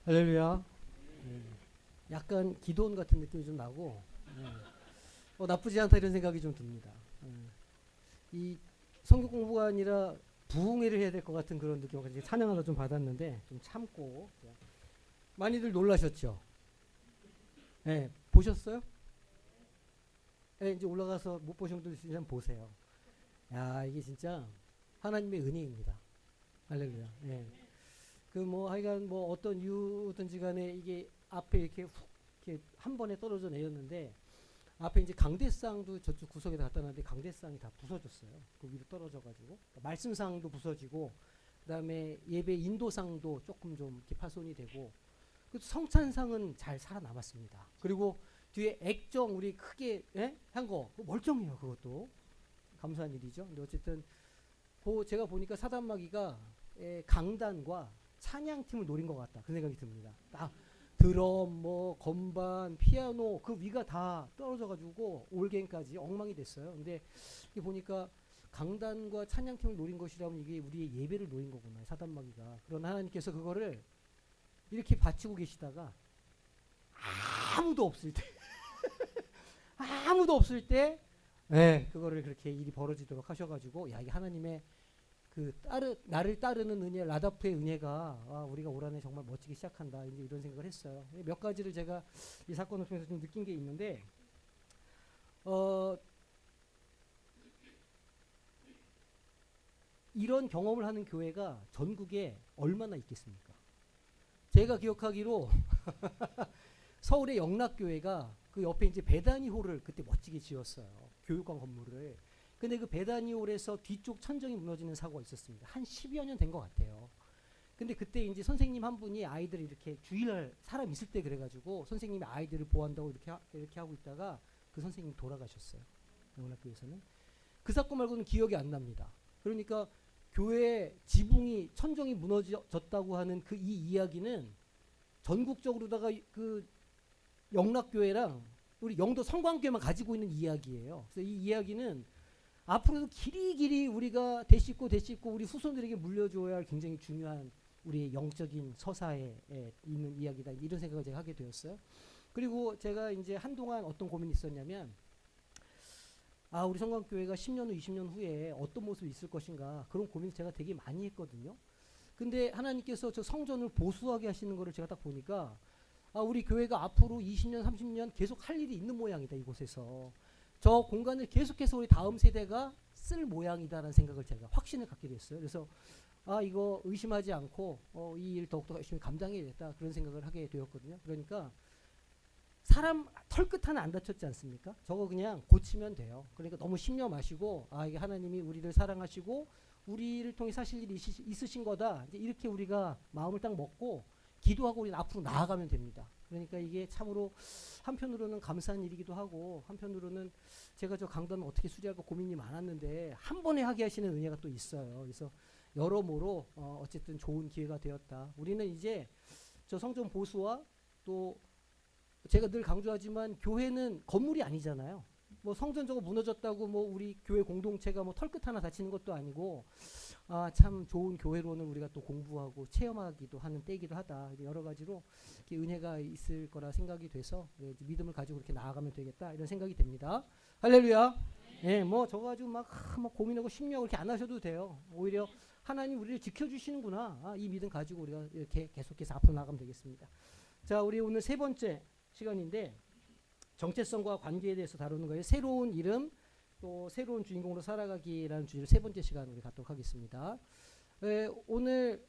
할렐루야. 약간 기도원 같은 느낌이 좀 나고, 나쁘지 않다 이런 생각이 좀 듭니다. 이 성경 공부가 아니라 부흥회를 해야 될 것 같은 그런 느낌을 가지고 찬양하다 좀 받았는데 좀 참고 많이들 놀라셨죠? 네, 보셨어요? 네, 이제 올라가서 못 보신 분들 있으면 보세요. 야, 이게 진짜 하나님의 은혜입니다. 할렐루야. 네. 그 뭐 하여간 뭐 어떤 이유든지 간에 이게 앞에 이렇게 훅 이렇게 한 번에 떨어져 내렸는데 앞에 이제 강대상도 저쪽 구석에다 갖다 놨는데 강대상이 다 부서졌어요. 그 위로 떨어져가지고 말씀상도 부서지고 그다음에 예배 인도상도 조금 좀 이렇게 파손이 되고 그 성찬상은 잘 살아남았습니다. 그리고 뒤에 액정 우리 크게 한 거 멀쩡해요. 그것도 감사한 일이죠. 근데 어쨌든 제가 보니까 사단마귀가 강단과 찬양팀을 노린 것 같다. 그 생각이 듭니다. 드럼, 뭐 건반, 피아노 그 위가 다 떨어져가지고 올갱까지 엉망이 됐어요. 근데 이게 보니까 강단과 찬양팀을 노린 것이라면 이게 우리의 예배를 노린 거구나. 사단마귀가. 그러나 하나님께서 그거를 이렇게 받치고 계시다가 아무도 없을 때 아무도 없을 때 그거를 그렇게 일이 벌어지도록 하셔가지고 야 이게 하나님의 나를 따르는 은혜 라다프의 은혜가 우리가 올 한해 정말 멋지게 시작한다 이제 이런 생각을 했어요. 몇 가지를 제가 이 사건을 통해서 좀 느낀 게 있는데 이런 경험을 하는 교회가 전국에 얼마나 있겠습니까? 제가 기억하기로 서울의 영락교회가 그 옆에 이제 베다니홀을 그때 멋지게 지었어요. 교육관 건물을. 근데 그 베다니홀에서 뒤쪽 천정이 무너지는 사고가 있었습니다. 한 10여 년 된 것 같아요. 근데 그때 이제 선생님 한 분이 아이들 이렇게 주일날 사람 있을 때 그래가지고 선생님이 아이들을 보호한다고 이렇게 하고 있다가 그 선생님이 돌아가셨어요. 영락교회에서는. 그 사건 말고는 기억이 안 납니다. 그러니까 교회 지붕이 천정이 무너졌다고 하는 그 이 이야기는 전국적으로다가 그 영락교회랑 우리 영도 성광교회만 가지고 있는 이야기예요. 그래서 이 이야기는 앞으로도 길이길이 우리가 되씹고 우리 후손들에게 물려줘야 할 굉장히 중요한 우리의 영적인 서사에 있는 이야기다. 이런 생각을 제가 하게 되었어요. 그리고 제가 이제 한동안 어떤 고민이 있었냐면 우리 성광교회가 10년 후 20년 후에 어떤 모습이 있을 것인가 그런 고민을 제가 되게 많이 했거든요. 근데 하나님께서 저 성전을 보수하게 하시는 거를 제가 딱 보니까 우리 교회가 앞으로 20년 30년 계속 할 일이 있는 모양이다. 이곳에서 저 공간을 계속해서 우리 다음 세대가 쓸 모양이다라는 생각을 제가 확신을 갖게 됐어요. 그래서 이거 의심하지 않고 이 일 더욱더 열심히 감당해야겠다 그런 생각을 하게 되었거든요. 그러니까 사람 털끝 하나 안 다쳤지 않습니까? 저거 그냥 고치면 돼요. 그러니까 너무 신경 마시고 이게 하나님이 우리를 사랑하시고 우리를 통해 사실 일이 있으신 거다. 이제 이렇게 우리가 마음을 딱 먹고 기도하고 우리는 앞으로 나아가면 됩니다. 그러니까 이게 참으로 한편으로는 감사한 일이기도 하고 한편으로는 제가 저 강단을 어떻게 수리할까 고민이 많았는데 한 번에 하게 하시는 은혜가 또 있어요. 그래서 여러모로 어쨌든 좋은 기회가 되었다. 우리는 이제 저 성전 보수와 또 제가 늘 강조하지만 교회는 건물이 아니잖아요. 뭐 성전 저거 무너졌다고 뭐 우리 교회 공동체가 뭐 털끝 하나 다치는 것도 아니고 참 좋은 교회로는 우리가 또 공부하고 체험하기도 하는 때이기도 하다. 여러 가지로 이렇게 은혜가 있을 거라 생각이 돼서 믿음을 가지고 그렇게 나아가면 되겠다 이런 생각이 됩니다. 할렐루야. 뭐 저거 가지고 막 고민하고 심려하고 그렇게 안 하셔도 돼요. 오히려 하나님 우리를 지켜주시는구나. 이 믿음 가지고 우리가 이렇게 계속해서 앞으로 나가면 되겠습니다. 자, 우리 오늘 세 번째 시간인데 정체성과 관계에 대해서 다루는 거예요. 새로운 이름 또 새로운 주인공으로 살아가기라는 주제로 세 번째 시간 우리 갖도록 하겠습니다. 오늘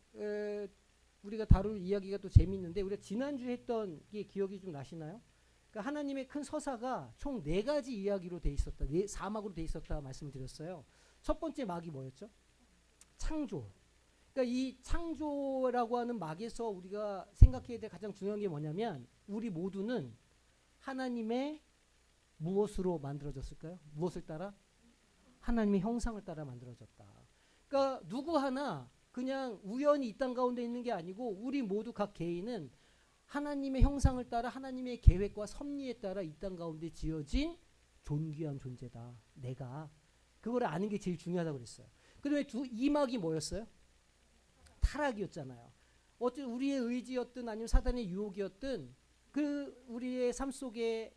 우리가 다룰 이야기가 또 재미있는데 우리가 지난주에 했던 게 기억이 좀 나시나요? 그러니까 하나님의 큰 서사가 총 4가지 이야기로 돼 있었다. 4막으로 돼 있었다 말씀을 드렸어요. 첫 번째 막이 뭐였죠? 창조. 그러니까 이 창조라고 하는 막에서 우리가 생각해야 될 가장 중요한 게 뭐냐면 우리 모두는 하나님의 무엇으로 만들어졌을까요? 무엇을 따라? 하나님의 형상을 따라 만들어졌다. 그러니까 누구 하나 그냥 우연히 이 땅 가운데 있는 게 아니고 우리 모두 각 개인은 하나님의 형상을 따라 하나님의 계획과 섭리에 따라 이 땅 가운데 지어진 존귀한 존재다. 내가 그걸 아는 게 제일 중요하다고 그랬어요. 그다음에 이막이 뭐였어요? 타락이었잖아요. 어째 우리의 의지였든 아니면 사단의 유혹이었든 그 우리의 삶 속에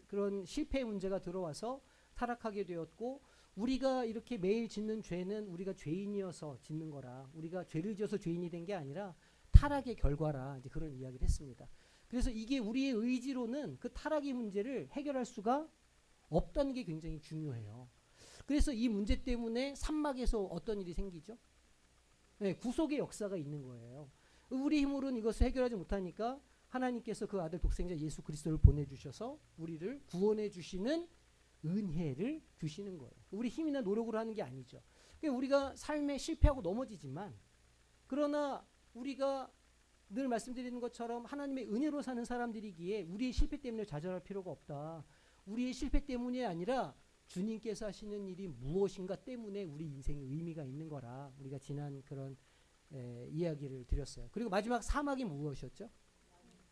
그런 실패의 문제가 들어와서 타락하게 되었고, 우리가 이렇게 매일 짓는 죄는 우리가 죄인이어서 짓는 거라, 우리가 죄를 지어서 죄인이 된 게 아니라 타락의 결과라, 이제 그런 이야기를 했습니다. 그래서 이게 우리의 의지로는 그 타락의 문제를 해결할 수가 없다는 게 굉장히 중요해요. 그래서 이 문제 때문에 산막에서 어떤 일이 생기죠? 네, 구속의 역사가 있는 거예요. 우리 힘으로는 이것을 해결하지 못하니까 하나님께서 그 아들 독생자 예수 그리스도를 보내주셔서 우리를 구원해 주시는 은혜를 주시는 거예요. 우리 힘이나 노력으로 하는 게 아니죠. 그러니까 우리가 삶에 실패하고 넘어지지만, 그러나 우리가 늘 말씀드리는 것처럼 하나님의 은혜로 사는 사람들이기에 우리의 실패 때문에 좌절할 필요가 없다. 우리의 실패 때문이 아니라 주님께서 하시는 일이 무엇인가 때문에 우리 인생에 의미가 있는 거라, 우리가 지난 그런 이야기를 드렸어요. 그리고 마지막 사막이 무엇이었죠?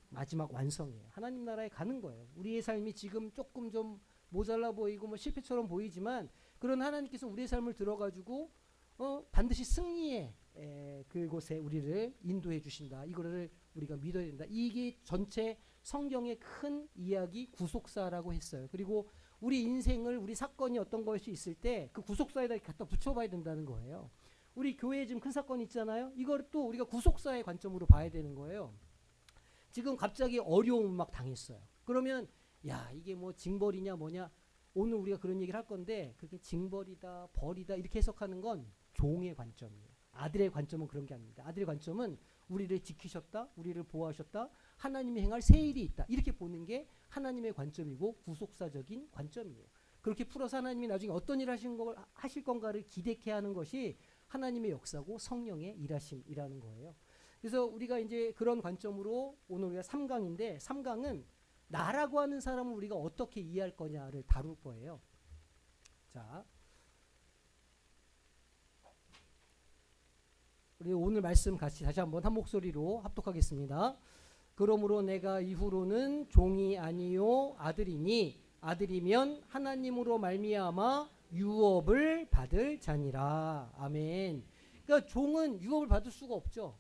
마지막 완성이에요. 하나님 나라에 가는 거예요. 우리의 삶이 지금 조금 좀 모자라 보이고 뭐 실패처럼 보이지만, 그런 하나님께서 우리의 삶을 들어가지고 반드시 승리의 그곳에 우리를 인도해 주신다. 이거를 우리가 믿어야 된다. 이게 전체 성경의 큰 이야기 구속사라고 했어요. 그리고 우리 인생을, 우리 사건이 어떤 것이 있을 때 그 구속사에다 갖다 붙여봐야 된다는 거예요. 우리 교회에 지금 큰 사건이 있잖아요. 이걸 또 우리가 구속사의 관점으로 봐야 되는 거예요. 지금 갑자기 어려움 막 당했어요. 그러면 야, 이게 뭐 징벌이냐 뭐냐, 오늘 우리가 그런 얘기를 할 건데, 그게 징벌이다 벌이다 이렇게 해석하는 건 종의 관점이에요. 아들의 관점은 그런 게 아닙니다. 아들의 관점은 우리를 지키셨다, 우리를 보호하셨다, 하나님이 행할 새 일이 있다, 이렇게 보는 게 하나님의 관점이고 구속사적인 관점이에요. 그렇게 풀어서 하나님이 나중에 어떤 일 하실 건가를 기대케 하는 것이 하나님의 역사고 성령의 일하심이라는 거예요. 그래서 우리가 이제 그런 관점으로 오늘 우리가 3강인데, 3강은 나라고 하는 사람을 우리가 어떻게 이해할 거냐를 다룰 거예요. 자, 우리 오늘 말씀 같이 다시 한번 한 목소리로 합독하겠습니다. 그러므로 내가 이후로는 종이 아니요 아들이니, 아들이면 하나님으로 말미암아 유업을 받을 자니라. 아멘. 그러니까 종은 유업을 받을 수가 없죠.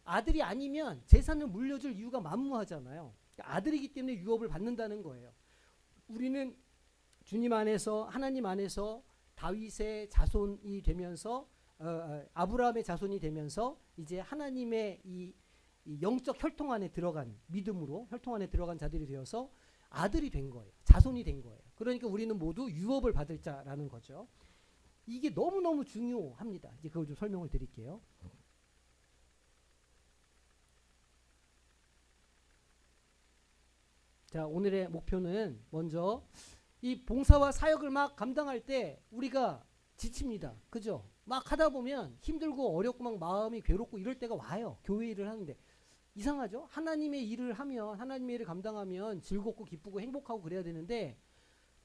아들이 아니면 재산을 물려줄 이유가 만무하잖아요. 아들이기 때문에 유업을 받는다는 거예요. 우리는 주님 안에서, 하나님 안에서 다윗의 자손이 되면서 아브라함의 자손이 되면서 이제 하나님의 이 영적 혈통 안에 들어간, 믿음으로 혈통 안에 들어간 자들이 되어서 아들이 된 거예요. 자손이 된 거예요. 그러니까 우리는 모두 유업을 받을 자라는 거죠. 이게 너무너무 중요합니다. 이제 그걸 좀 설명을 드릴게요. 자, 오늘의 목표는 먼저 이 봉사와 사역을 막 감당할 때 우리가 지칩니다. 그죠? 막 하다 보면 힘들고 어렵고 막 마음이 괴롭고 이럴 때가 와요. 교회 일을 하는데. 이상하죠? 하나님의 일을 하면, 하나님의 일을 감당하면 즐겁고 기쁘고 행복하고 그래야 되는데,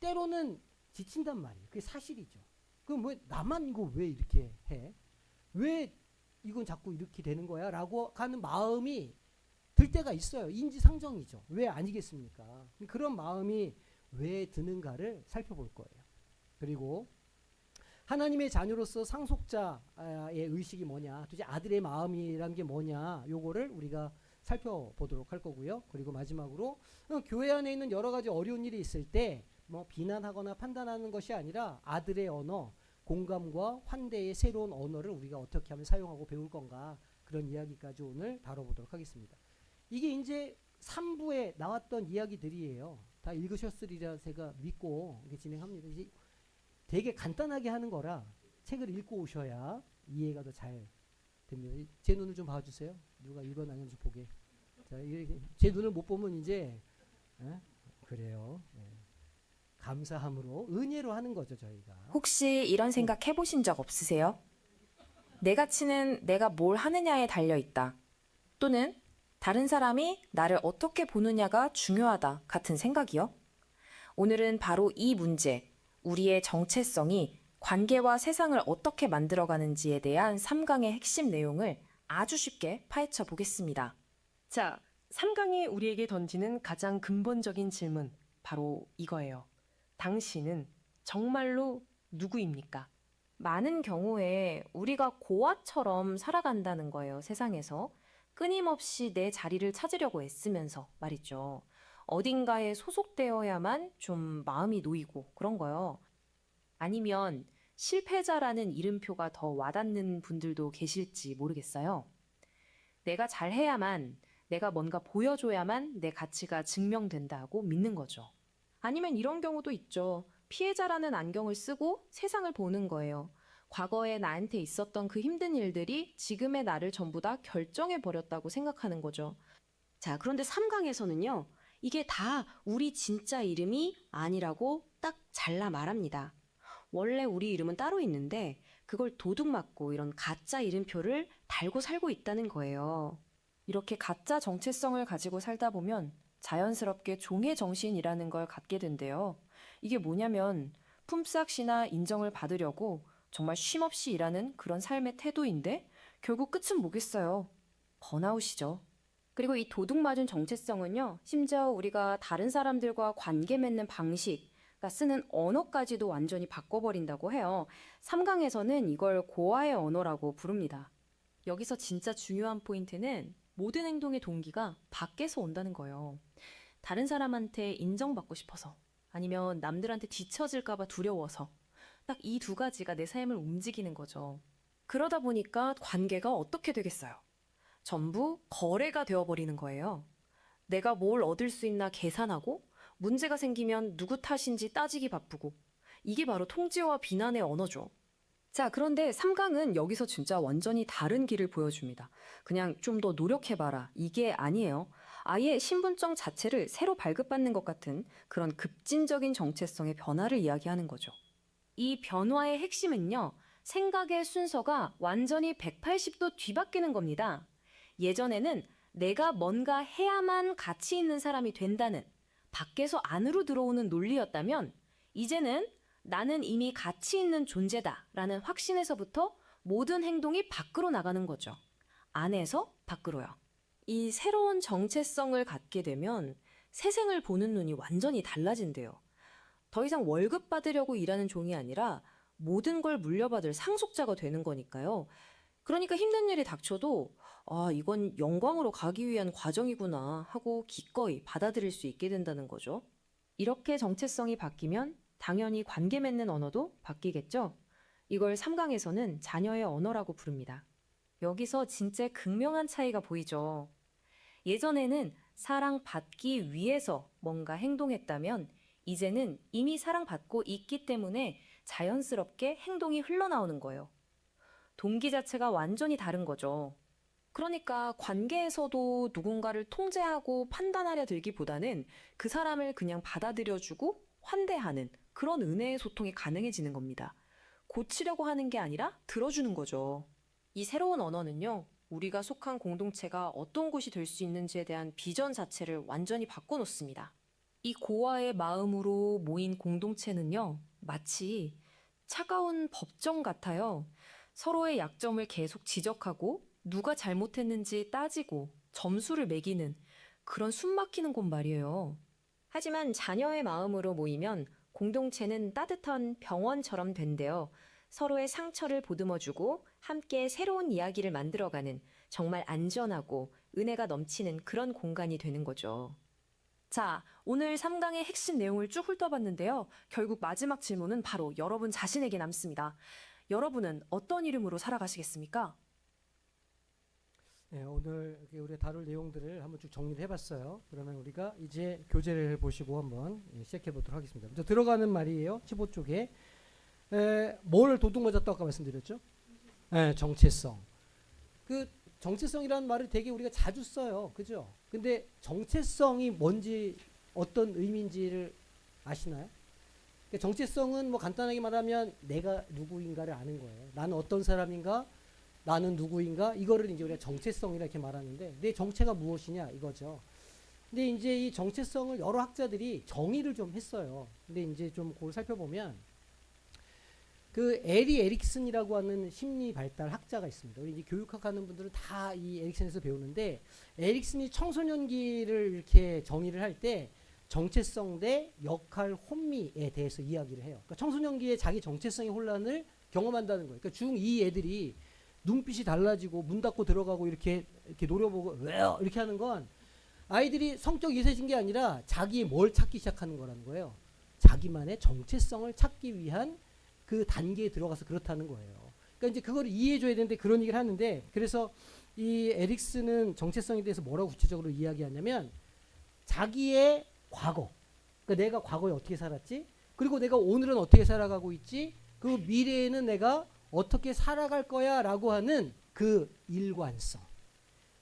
때로는 지친단 말이에요. 그게 사실이죠. 그럼 왜 나만 이거 왜 이렇게 해? 왜 이건 자꾸 이렇게 되는 거야? 라고 하는 마음이 들 때가 있어요. 인지상정이죠. 왜 아니겠습니까? 그런 마음이 왜 드는가를 살펴볼 거예요. 그리고 하나님의 자녀로서 상속자의 의식이 뭐냐, 도대체 아들의 마음이라는 게 뭐냐, 요거를 우리가 살펴보도록 할 거고요. 그리고 마지막으로 교회 안에 있는 여러 가지 어려운 일이 있을 때 뭐 비난하거나 판단하는 것이 아니라 아들의 언어, 공감과 환대의 새로운 언어를 우리가 어떻게 하면 사용하고 배울 건가, 그런 이야기까지 오늘 다뤄보도록 하겠습니다. 이게 이제 3부에 나왔던 이야기들이에요. 다 읽으셨으리라 제가 믿고 이렇게 진행합니다. 이제 되게 간단하게 하는 거라 책을 읽고 오셔야 이해가 더 잘 됩니다. 제 눈을 좀 봐주세요. 누가 읽어놨는지 보게. 자, 제 눈을 못 보면 이제 그래요. 감사함으로, 은혜로 하는 거죠, 저희가. 혹시 이런 생각 해보신 적 없으세요? 내 가치는 내가 뭘 하느냐에 달려 있다. 또는 다른 사람이 나를 어떻게 보느냐가 중요하다 같은 생각이요? 오늘은 바로 이 문제, 우리의 정체성이 관계와 세상을 어떻게 만들어가는지에 대한 3강의 핵심 내용을 아주 쉽게 파헤쳐 보겠습니다. 자, 3강이 우리에게 던지는 가장 근본적인 질문, 바로 이거예요. 당신은 정말로 누구입니까? 많은 경우에 우리가 고아처럼 살아간다는 거예요, 세상에서. 끊임없이 내 자리를 찾으려고 애쓰면서 말이죠. 어딘가에 소속되어야만 좀 마음이 놓이고 그런 거요. 아니면 실패자라는 이름표가 더 와닿는 분들도 계실지 모르겠어요. 내가 잘해야만, 내가 뭔가 보여줘야만 내 가치가 증명된다고 믿는 거죠. 아니면 이런 경우도 있죠. 피해자라는 안경을 쓰고 세상을 보는 거예요. 과거에 나한테 있었던 그 힘든 일들이 지금의 나를 전부 다 결정해 버렸다고 생각하는 거죠. 자, 그런데 3강에서는요, 이게 다 우리 진짜 이름이 아니라고 딱 잘라 말합니다. 원래 우리 이름은 따로 있는데, 그걸 도둑 맞고 이런 가짜 이름표를 달고 살고 있다는 거예요. 이렇게 가짜 정체성을 가지고 살다 보면 자연스럽게 종의 정신이라는 걸 갖게 된대요. 이게 뭐냐면 품삯이나 인정을 받으려고 정말 쉼없이 일하는 그런 삶의 태도인데 결국 끝은 뭐겠어요? 번아웃이죠. 그리고 이 도둑맞은 정체성은요, 심지어 우리가 다른 사람들과 관계 맺는 방식, 그러니까 쓰는 언어까지도 완전히 바꿔버린다고 해요. 3강에서는 이걸 고아의 언어라고 부릅니다. 여기서 진짜 중요한 포인트는 모든 행동의 동기가 밖에서 온다는 거예요. 다른 사람한테 인정받고 싶어서 아니면 남들한테 뒤처질까봐 두려워서 딱 이 두 가지가 내 삶을 움직이는 거죠. 그러다 보니까 관계가 어떻게 되겠어요? 전부 거래가 되어버리는 거예요. 내가 뭘 얻을 수 있나 계산하고 문제가 생기면 누구 탓인지 따지기 바쁘고 이게 바로 통제와 비난의 언어죠. 자, 그런데 3강은 여기서 진짜 완전히 다른 길을 보여줍니다. 그냥 좀 더 노력해봐라. 이게 아니에요. 아예 신분증 자체를 새로 발급받는 것 같은 그런 급진적인 정체성의 변화를 이야기하는 거죠. 이 변화의 핵심은요, 생각의 순서가 완전히 180도 뒤바뀌는 겁니다. 예전에는 내가 뭔가 해야만 가치 있는 사람이 된다는 밖에서 안으로 들어오는 논리였다면 이제는 나는 이미 가치 있는 존재다 라는 확신에서부터 모든 행동이 밖으로 나가는 거죠. 안에서 밖으로요. 이 새로운 정체성을 갖게 되면 세상을 보는 눈이 완전히 달라진대요. 더 이상 월급 받으려고 일하는 종이 아니라 모든 걸 물려받을 상속자가 되는 거니까요. 그러니까 힘든 일이 닥쳐도 이건 영광으로 가기 위한 과정이구나 하고 기꺼이 받아들일 수 있게 된다는 거죠. 이렇게 정체성이 바뀌면 당연히 관계 맺는 언어도 바뀌겠죠? 이걸 3강에서는 자녀의 언어라고 부릅니다. 여기서 진짜 극명한 차이가 보이죠. 예전에는 사랑받기 위해서 뭔가 행동했다면 이제는 이미 사랑받고 있기 때문에 자연스럽게 행동이 흘러나오는 거예요. 동기 자체가 완전히 다른 거죠. 그러니까 관계에서도 누군가를 통제하고 판단하려 들기보다는 그 사람을 그냥 받아들여주고 환대하는 그런 은혜의 소통이 가능해지는 겁니다. 고치려고 하는 게 아니라 들어주는 거죠. 이 새로운 언어는요, 우리가 속한 공동체가 어떤 곳이 될 수 있는지에 대한 비전 자체를 완전히 바꿔놓습니다. 이 고아의 마음으로 모인 공동체는요, 마치 차가운 법정 같아요. 서로의 약점을 계속 지적하고 누가 잘못했는지 따지고 점수를 매기는 그런 숨막히는 곳 말이에요. 하지만 자녀의 마음으로 모이면 공동체는 따뜻한 병원처럼 된대요. 서로의 상처를 보듬어주고 함께 새로운 이야기를 만들어가는 정말 안전하고 은혜가 넘치는 그런 공간이 되는 거죠. 자, 오늘 3강의 핵심 내용을 쭉 훑어봤는데요. 결국 마지막 질문은 바로 여러분 자신에게 남습니다. 여러분은 어떤 이름으로 살아가시겠습니까? 네, 오늘 이렇게 우리가 다룰 내용들을 한번 쭉 정리를 해봤어요. 그러면 우리가 이제 교재를 보시고 한번 시작해 보도록 하겠습니다. 먼저 들어가는 말이에요. 15쪽에 뭘 도둑맞았다고 아까 말씀드렸죠? 정체성. 그 정체성이라는 말을 되게 우리가 자주 써요. 그죠? 근데 정체성이 뭔지 어떤 의미인지를 아시나요? 그러니까 정체성은 뭐 간단하게 말하면 내가 누구인가를 아는 거예요. 나는 어떤 사람인가? 나는 누구인가? 이거를 이제 우리가 정체성이라 이렇게 말하는데 내 정체가 무엇이냐 이거죠. 근데 이제 이 정체성을 여러 학자들이 정의를 좀 했어요. 근데 이제 좀 그걸 살펴보면 그 에리 에릭슨이라고 하는 심리 발달 학자가 있습니다. 우리 이제 교육학 하는 분들은 다 이 에릭슨에서 배우는데 에릭슨이 청소년기를 이렇게 정의를 할 때 정체성 대 역할 혼미에 대해서 이야기를 해요. 그러니까 청소년기에 자기 정체성의 혼란을 경험한다는 거예요. 그러니까 중2 애들이 눈빛이 달라지고 문 닫고 들어가고 이렇게 이렇게 노려보고 왜요? 이렇게 하는 건 아이들이 성적 이세진 게 아니라 자기의 뭘 찾기 시작하는 거라는 거예요. 자기만의 정체성을 찾기 위한 그 단계에 들어가서 그렇다는 거예요. 그러니까 이제 그걸 이해해줘야 되는데 그런 얘기를 하는데 그래서 이 에릭슨은 정체성에 대해서 뭐라고 구체적으로 이야기하냐면 자기의 과거, 그러니까 내가 과거에 어떻게 살았지? 그리고 내가 오늘은 어떻게 살아가고 있지? 그 미래에는 내가 어떻게 살아갈 거야 라고 하는 그 일관성.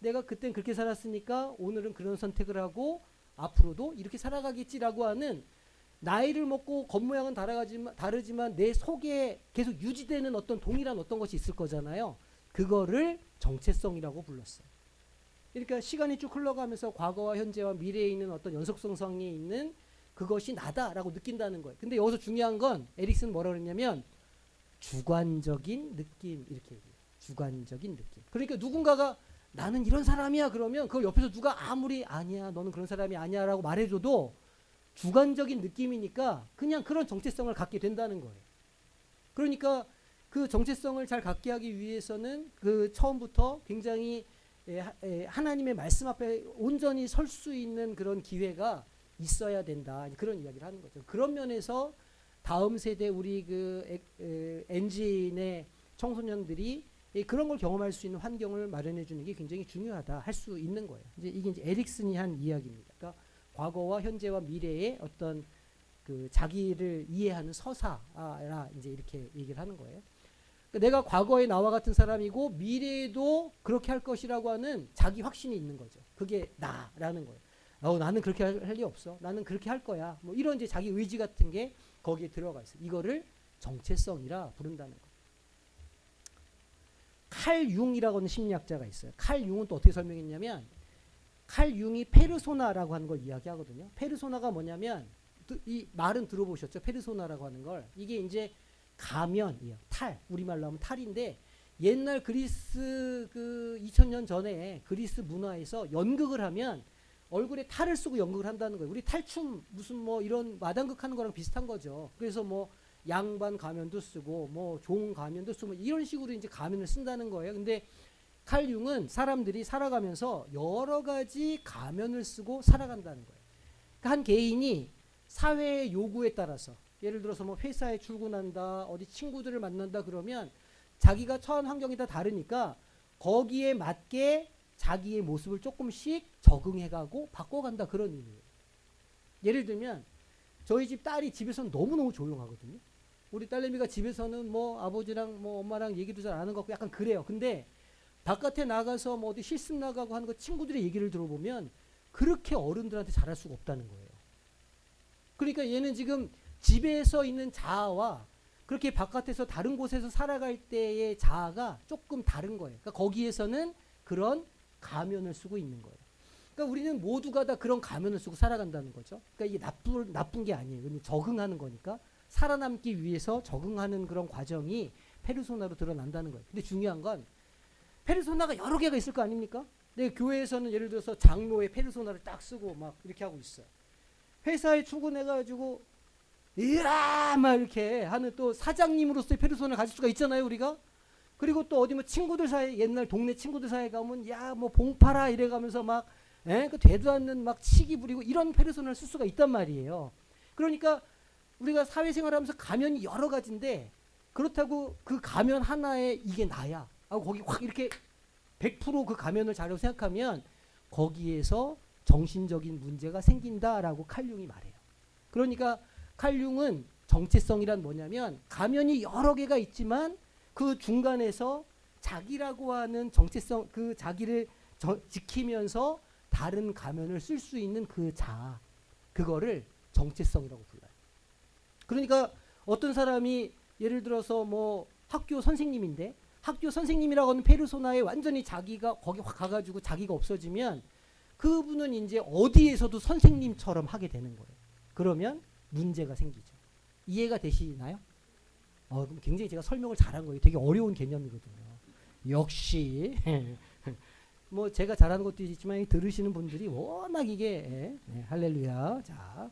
내가 그땐 그렇게 살았으니까 오늘은 그런 선택을 하고 앞으로도 이렇게 살아가겠지라고 하는 나이를 먹고 겉모양은 다르지만 내 속에 계속 유지되는 어떤 동일한 어떤 것이 있을 거잖아요. 그거를 정체성이라고 불렀어요. 그러니까 시간이 쭉 흘러가면서 과거와 현재와 미래에 있는 어떤 연속성성이 있는 그것이 나다라고 느낀다는 거예요. 근데 여기서 중요한 건 에릭슨은 뭐라고 그랬냐면 주관적인 느낌 이렇게 얘기해요. 주관적인 느낌. 그러니까 누군가가 나는 이런 사람이야 그러면 그걸 옆에서 누가 아무리 아니야 너는 그런 사람이 아니야 라고 말해줘도 주관적인 느낌이니까 그냥 그런 정체성을 갖게 된다는 거예요. 그러니까 그 정체성을 잘 갖게 하기 위해서는 그 처음부터 굉장히 하나님의 말씀 앞에 온전히 설 수 있는 그런 기회가 있어야 된다. 그런 이야기를 하는 거죠. 그런 면에서 다음 세대 우리 그 엔진의 청소년들이 그런 걸 경험할 수 있는 환경을 마련해 주는 게 굉장히 중요하다 할 수 있는 거예요. 이게 이제 에릭슨이 한 이야기입니다. 그러니까 과거와 현재와 미래의 어떤 그 자기를 이해하는 서사라 이제 이렇게 얘기를 하는 거예요. 그러니까 내가 과거에 나와 같은 사람이고 미래에도 그렇게 할 것이라고 하는 자기 확신이 있는 거죠. 그게 나라는 거예요. 나는 그렇게 할 리 없어. 나는 그렇게 할 거야. 뭐 이런 이제 자기 의지 같은 게 거기에 들어가 있어요. 이거를 정체성이라 부른다는 거예요. 칼 융이라고 하는 심리학자가 있어요. 칼 융은 또 어떻게 설명했냐면 칼 융이 페르소나라고 하는 걸 이야기하거든요. 페르소나가 뭐냐면 이 말은 들어보셨죠? 페르소나라고 하는 걸. 이게 이제 가면이에요. 탈. 우리말로 하면 탈인데 옛날 그리스 그 2000년 전에 그리스 문화에서 연극을 하면 얼굴에 탈을 쓰고 연극을 한다는 거예요. 우리 탈춤 무슨 뭐 이런 마당극 하는 거랑 비슷한 거죠. 그래서 뭐 양반 가면도 쓰고 뭐 종 가면도 쓰고 이런 식으로 이제 가면을 쓴다는 거예요. 근데 칼 융은 사람들이 살아가면서 여러 가지 가면을 쓰고 살아간다는 거예요. 그러니까 한 개인이 사회의 요구에 따라서 예를 들어서 뭐 회사에 출근한다, 어디 친구들을 만난다 그러면 자기가 처한 환경이 다 다르니까 거기에 맞게 자기의 모습을 조금씩 적응해가고 바꿔간다 그런 의미예요. 예를 들면 저희 집 딸이 집에서는 너무너무 조용하거든요. 우리 딸내미가 집에서는 뭐 아버지랑 뭐 엄마랑 얘기도 잘 안 하는 것 같고 약간 그래요. 근데 바깥에 나가서 뭐 어디 실습 나가고 하는 거 친구들의 얘기를 들어보면 그렇게 어른들한테 잘할 수가 없다는 거예요. 그러니까 얘는 지금 집에서 있는 자아와 그렇게 바깥에서 다른 곳에서 살아갈 때의 자아가 조금 다른 거예요. 그러니까 거기에서는 그런 가면을 쓰고 있는 거예요. 그러니까 우리는 모두가 다 그런 가면을 쓰고 살아간다는 거죠. 그러니까 이게 나쁜 게 아니에요. 근데 적응하는 거니까 살아남기 위해서 적응하는 그런 과정이 페르소나로 드러난다는 거예요. 근데 중요한 건 페르소나가 여러 개가 있을 거 아닙니까? 근데 교회에서는 예를 들어서 장로의 페르소나를 딱 쓰고 막 이렇게 하고 있어요. 회사에 출근해가지고 이야 막 이렇게 하는 또 사장님으로서의 페르소나를 가질 수가 있잖아요, 우리가. 그리고 또 어디 뭐 친구들 사이 옛날 동네 친구들 사이에 가면 야 뭐 봉파라 이래가면서 막 그 되도 않는 막 치기 부리고 이런 페르소나를 쓸 수가 있단 말이에요. 그러니까 우리가 사회생활하면서 가면이 여러 가지인데 그렇다고 그 가면 하나에 이게 나야 하고 거기 확 이렇게 100% 그 가면을 자라고 생각하면 거기에서 정신적인 문제가 생긴다라고 칼 융이 말해요. 그러니까 칼 융은 정체성이란 뭐냐면 가면이 여러 개가 있지만 그 중간에서 자기라고 하는 정체성 그 자기를 지키면서 다른 가면을 쓸 수 있는 그 자아 그거를 정체성이라고 불러요. 그러니까 어떤 사람이 예를 들어서 뭐 학교 선생님인데 학교 선생님이라고 하는 페르소나에 완전히 자기가 거기 확 가가지고 자기가 없어지면 그분은 이제 어디에서도 선생님처럼 하게 되는 거예요. 그러면 문제가 생기죠. 이해가 되시나요? 그럼 굉장히 제가 설명을 잘한 거예요. 되게 어려운 개념이거든요. 역시 뭐 제가 잘하는 것도 있지만 들으시는 분들이 워낙 이게 할렐루야. 자,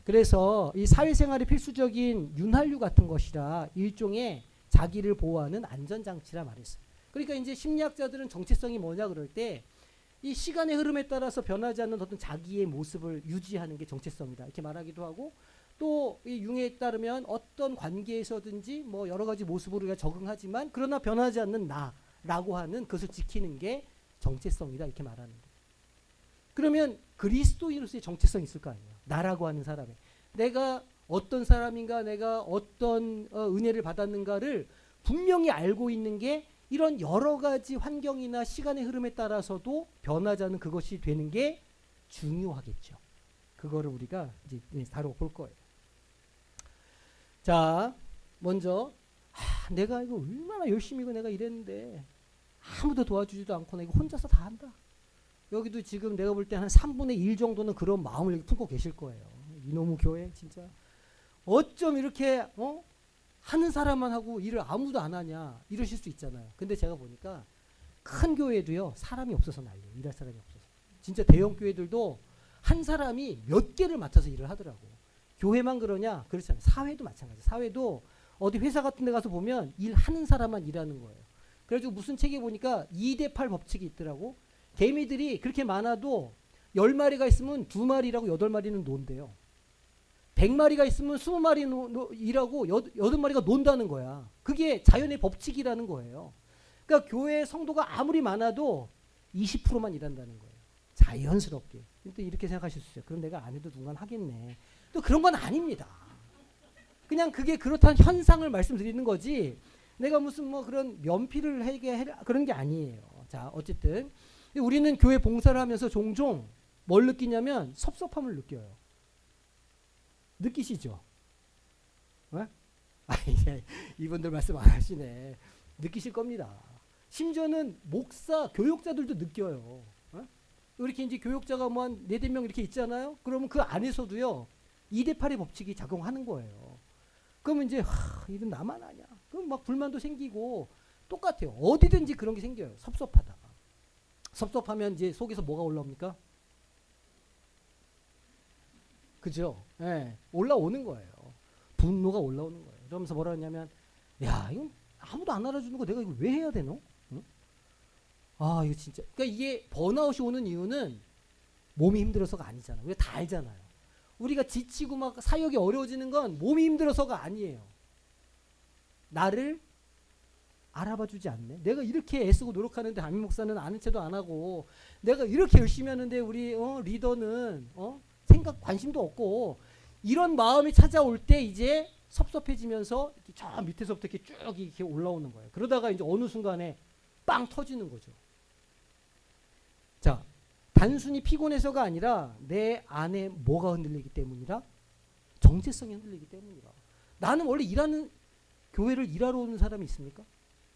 그래서 이 사회생활의 필수적인 윤활유 같은 것이라 일종의 자기를 보호하는 안전장치라 말했어요. 그러니까 이제 심리학자들은 정체성이 뭐냐 그럴 때 이 시간의 흐름에 따라서 변하지 않는 어떤 자기의 모습을 유지하는 게 정체성이다 이렇게 말하기도 하고, 또 이 융에 따르면 어떤 관계에서든지 뭐 여러 가지 모습으로 우리가 적응하지만 그러나 변하지 않는 나라고 하는 그것을 지키는 게 정체성이다 이렇게 말하는 거예요. 그러면 그리스도인으로서의 정체성이 있을 거 아니에요. 나라고 하는 사람의, 내가 어떤 사람인가, 내가 어떤 은혜를 받았는가를 분명히 알고 있는 게 이런 여러 가지 환경이나 시간의 흐름에 따라서도 변하지 않는 그것이 되는 게 중요하겠죠. 그거를 우리가 이제 다뤄볼 거예요. 자, 먼저 내가 이거 얼마나 열심히 이거 내가 이랬는데 아무도 도와주지도 않고 내가 혼자서 다 한다. 여기도 지금 내가 볼 때 한 3분의 1 정도는 그런 마음을 여기 품고 계실 거예요. 이놈의 교회 진짜 어쩜 이렇게 하는 사람만 하고 일을 아무도 안 하냐 이러실 수 있잖아요. 근데 제가 보니까 큰 교회도요 사람이 없어서 난리예요. 일할 사람이 없어서. 진짜 대형 교회들도 한 사람이 몇 개를 맡아서 일을 하더라고. 교회만 그러냐? 그렇잖아요. 사회도 마찬가지예요. 사회도 어디 회사 같은 데 가서 보면 일하는 사람만 일하는 거예요. 그래가지고 무슨 책에 보니까 2대8 법칙이 있더라고. 개미들이 그렇게 많아도 10마리가 있으면 2마리라고 8마리는 논대요. 100마리가 있으면 20마리 일하고 8마리가 논다는 거야. 그게 자연의 법칙이라는 거예요. 그러니까 교회 성도가 아무리 많아도 20%만 일한다는 거예요. 자연스럽게. 또 이렇게 생각하실 수 있어요. 그럼 내가 안 해도 누군가 하겠네. 또 그런 건 아닙니다. 그냥 그게 그렇다는 현상을 말씀드리는 거지 내가 무슨 뭐 그런 면피를 해라 그런 게 아니에요. 자, 어쨌든 우리는 교회 봉사를 하면서 종종 뭘 느끼냐면 섭섭함을 느껴요. 느끼시죠? 이분들 말씀 안 하시네. 느끼실 겁니다. 심지어는 목사, 교육자들도 느껴요. 이렇게 이제 교육자가 뭐 한 4-5명 이렇게 있잖아요. 그러면 그 안에서도요 2대8의 법칙이 작용하는 거예요. 그러면 이제 이건 나만 아냐. 그럼 막 불만도 생기고 똑같아요. 어디든지 그런 게 생겨요. 섭섭하다. 섭섭하면 이제 속에서 뭐가 올라옵니까? 그죠? 예, 올라오는 거예요. 분노가 올라오는 거예요. 그러면서 뭐라 하냐면 야 이건 아무도 안 알아주는 거 내가 이거 왜 해야 되노? 응? 아 이거 진짜 그러니까 이게 번아웃이 오는 이유는 몸이 힘들어서가 아니잖아. 우리가 다 알잖아요. 우리가 지치고 막 사역이 어려워지는 건 몸이 힘들어서가 아니에요. 나를 알아봐주지 않네. 내가 이렇게 애쓰고 노력하는데 담임 목사는 아는 체도 안 하고 내가 이렇게 열심히 하는데 우리 리더는 생각 관심도 없고 이런 마음이 찾아올 때 이제 섭섭해지면서 이렇게 저 밑에서부터 이렇게 쭉 이렇게 올라오는 거예요. 그러다가 이제 어느 순간에 빵 터지는 거죠. 자, 단순히 피곤해서가 아니라 내 안에 뭐가 흔들리기 때문이라? 정체성이 흔들리기 때문이라. 나는 원래 교회를 일하러 오는 사람이 있습니까?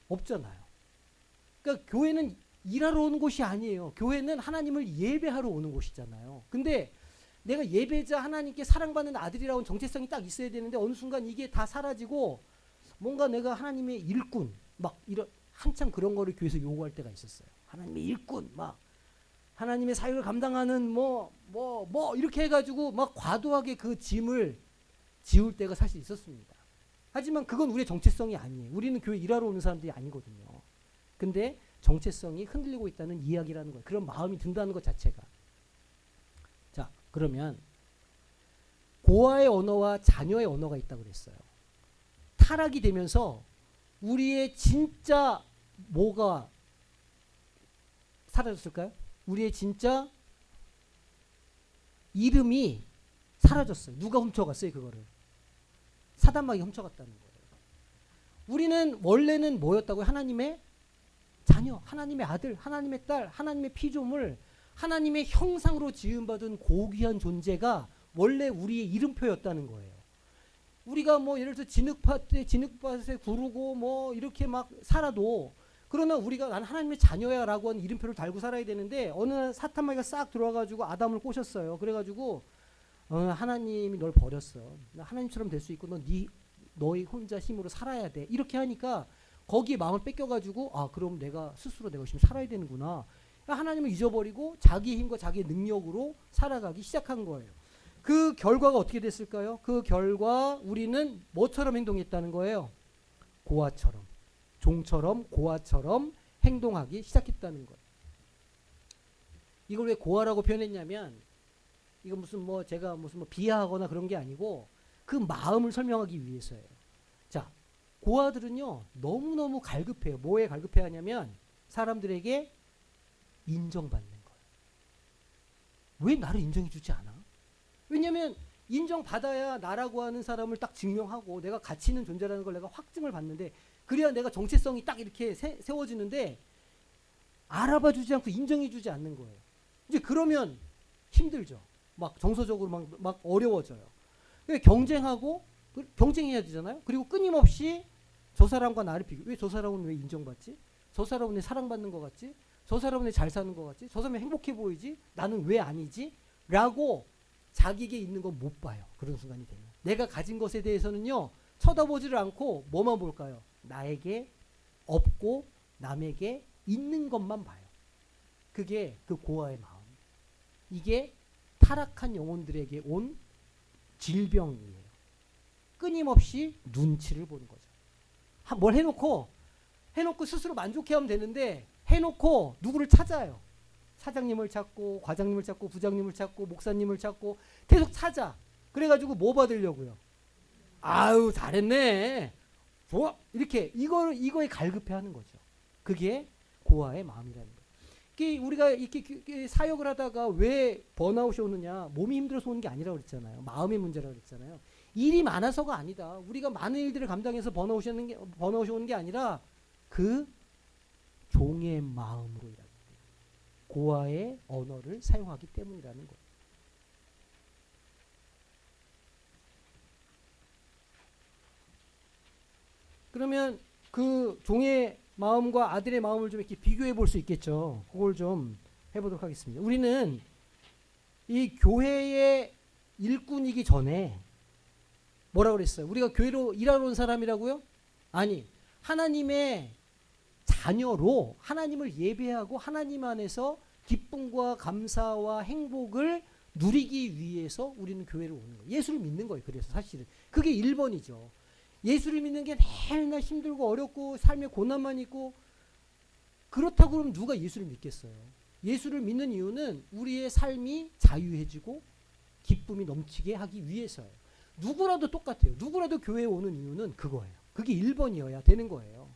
없잖아요. 그러니까 교회는 일하러 오는 곳이 아니에요. 교회는 하나님을 예배하러 오는 곳이잖아요. 근데 내가 예배자 하나님께 사랑받는 아들이라는 정체성이 딱 있어야 되는데 어느 순간 이게 다 사라지고 뭔가 내가 하나님의 일꾼 막 이런 한참 그런 거를 교회에서 요구할 때가 있었어요. 하나님의 일꾼 막 하나님의 사역을 감당하는 뭐 이렇게 해가지고 막 과도하게 그 짐을 지울 때가 사실 있었습니다. 하지만 그건 우리의 정체성이 아니에요. 우리는 교회 일하러 오는 사람들이 아니거든요. 근데 정체성이 흔들리고 있다는 이야기라는 거예요. 그런 마음이 든다는 것 자체가. 자, 그러면 고아의 언어와 자녀의 언어가 있다고 그랬어요. 타락이 되면서 우리의 진짜 뭐가 사라졌을까요? 우리의 진짜 이름이 사라졌어요. 누가 훔쳐갔어요, 그거를? 사단마귀 훔쳐갔다는 거예요. 우리는 원래는 뭐였다고요? 하나님의 자녀, 하나님의 아들, 하나님의 딸, 하나님의 피조물, 하나님의 형상으로 지음받은 고귀한 존재가 원래 우리의 이름표였다는 거예요. 우리가 뭐 예를 들어서 진흙밭에 구르고 뭐 이렇게 막 살아도 그러나 우리가 난 하나님의 자녀야 라고 하는 이름표를 달고 살아야 되는데 어느 날 사탄마귀가 싹 들어와가지고 아담을 꼬셨어요. 그래가지고 하나님이 널 버렸어. 하나님처럼 될 수 있고 너희 혼자 힘으로 살아야 돼. 이렇게 하니까 거기에 마음을 뺏겨가지고 그럼 내가 스스로 내가 열심히 살아야 되는구나. 하나님을 잊어버리고 자기 힘과 자기의 능력으로 살아가기 시작한 거예요. 그 결과가 어떻게 됐을까요? 그 결과 우리는 뭐처럼 행동했다는 거예요? 고아처럼. 종처럼 고아처럼 행동하기 시작했다는 거예요. 이걸 왜 고아라고 표현했냐면 이거 무슨 뭐 제가 무슨 뭐 비하하거나 그런 게 아니고 그 마음을 설명하기 위해서예요. 자, 고아들은요 너무너무 갈급해요. 뭐에 갈급해 하냐면 사람들에게 인정받는 거예요. 왜 나를 인정해 주지 않아? 왜냐면 인정받아야 나라고 하는 사람을 딱 증명하고 내가 가치 있는 존재라는 걸 내가 확증을 받는데 그래야 내가 정체성이 딱 이렇게 세워지는데 알아봐 주지 않고 인정해 주지 않는 거예요. 이제 그러면 힘들죠. 막 정서적으로 막 어려워져요. 경쟁하고 경쟁해야 되잖아요. 그리고 끊임없이 저 사람과 나를 비교. 왜 저 사람은 왜 인정받지? 저 사람은 왜 사랑받는 것 같지? 저 사람은 왜 잘 사는 것 같지? 저 사람은 행복해 보이지? 나는 왜 아니지? 라고 자기에게 있는 건 못 봐요. 그런 순간이 되면. 내가 가진 것에 대해서는요. 쳐다보지를 않고 뭐만 볼까요? 나에게 없고 남에게 있는 것만 봐요. 그게 그 고아의 마음. 이게 타락한 영혼들에게 온 질병이에요. 끊임없이 눈치를 보는 거죠. 뭘 해놓고 스스로 만족해하면 되는데 해놓고 누구를 찾아요. 사장님을 찾고 과장님을 찾고 부장님을 찾고 목사님을 찾고 계속 찾아. 그래가지고 뭐 받으려고요? 아유 잘했네. 좋아. 이렇게 이거에 갈급해하는 거죠. 그게 고아의 마음이라는 거예요. 우리가 이렇게 사역을 하다가 왜 번아웃이 오느냐? 몸이 힘들어서 오는 게 아니라고 그랬잖아요. 마음의 문제라고 그랬잖아요. 일이 많아서가 아니다. 우리가 많은 일들을 감당해서 번아웃이 오는 게 아니라 그 종의 마음으로 일하기 때문에 고아의 언어를 사용하기 때문이라는 거예요. 그러면 그 종의 마음과 아들의 마음을 좀 이렇게 비교해 볼 수 있겠죠. 그걸 좀 해보도록 하겠습니다. 우리는 이 교회의 일꾼이기 전에 뭐라고 그랬어요? 우리가 교회로 일하러 온 사람이라고요? 아니, 하나님의 자녀로 하나님을 예배하고 하나님 안에서 기쁨과 감사와 행복을 누리기 위해서 우리는 교회를 오는 거예요. 예수를 믿는 거예요. 그래서 사실은 그게 1번이죠. 예수를 믿는 게 매일날 힘들고 어렵고 삶에 고난만 있고 그렇다고 그러면 누가 예수를 믿겠어요? 예수를 믿는 이유는 우리의 삶이 자유해지고 기쁨이 넘치게 하기 위해서예요. 누구라도 똑같아요. 누구라도 교회에 오는 이유는 그거예요. 그게 1번이어야 되는 거예요.